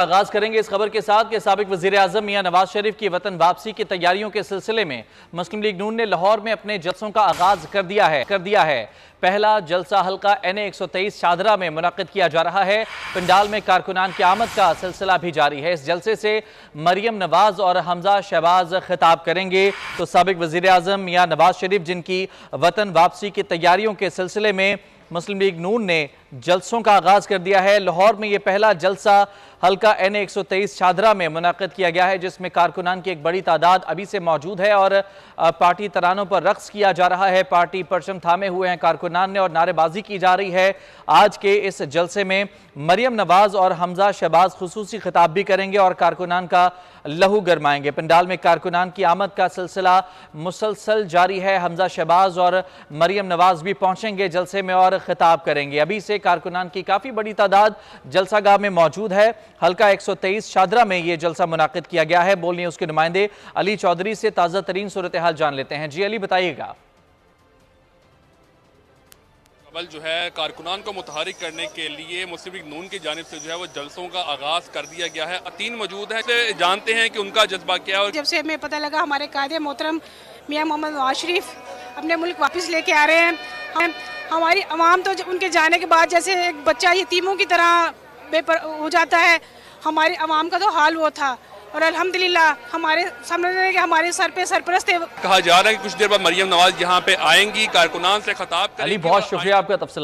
आगाज करेंगे इस खबर के साथ कि साबिक वजीर आजम मियां नवाज शरीफ की वतन वापसी की तैयारियों के सिलसिले में मुस्लिम लीग नून ने लाहौर में अपने जलसों का आगाज कर दिया है। पहला जलसा हल्का NA 123 शादरा में मुनक्किद किया जा रहा है। पंडाल में कारकुनान की आमद का सिलसिला भी जारी है। इस जलसे से मरियम नवाज और हमजा शहबाज खिताब करेंगे। तो साबिक वजीर आजम मियां नवाज शरीफ जिनकी वतन वापसी की तैयारियों के सिलसिले में मुस्लिम लीग नून ने जलसों का आगाज कर दिया है। लाहौर में यह पहला जलसा हल्का NA 123 शादरा में मुनक्किद किया गया है, जिसमें कारकुनान की एक बड़ी तादाद अभी से मौजूद है और पार्टी तरानों पर रक्स किया जा रहा है। पार्टी परचम थामे हुए हैं कारकुनान ने और नारेबाजी की जा रही है। आज के इस जलसे में मरियम नवाज और हमजा शहबाज खुसूसी खिताब भी करेंगे और कारकुनान का लहू गरमाएंगे। पंडाल में कारकुनान की आमद का सिलसिला मुसलसल जारी है। हमजा शहबाज और मरियम नवाज भी पहुंचेंगे जलसे में और खिताब करेंगे। अभी से कारकुनान की काफी बड़ी तादाद जलसागाह में मौजूद है। हल्का 123 शादरा में यह जलसा मुनाकिद किया गया है। बोलने उसके नुमाइंदे अली चौधरी से ताजा तरीन सूरत हाल जान लेते हैं। जी अली, बताइएगा। कबल जो है कारकुनान को मुतहरिक करने के लिए मुस्लिम लीग नून की जानिब से जो है वो जलसों का आगाज कर दिया गया है। तीन मौजूद हैं, जानते हैं कि उनका जज्बा क्या है। और जब से हमें पता लगा हमारे कायदे मोहतरम मियां मोहम्मद नवाज शरीफ अपने मुल्क वापस लेके आ रहे हैं, हमारी अवाम तो उनके जाने के बाद जैसे एक बच्चा यतीमों की तरह हो जाता है। हमारी अवाम का तो हाल वो था और अल्हम्दुलिल्लाह हमारे सामने हमारे सर पे सरपरस्त कहा जा रहा है कि कुछ देर बाद मरियम नवाज यहाँ पे आएंगी, कारकुनान से खिताब करेंगी। अली, बहुत शुक्रिया आपका तफसीलात।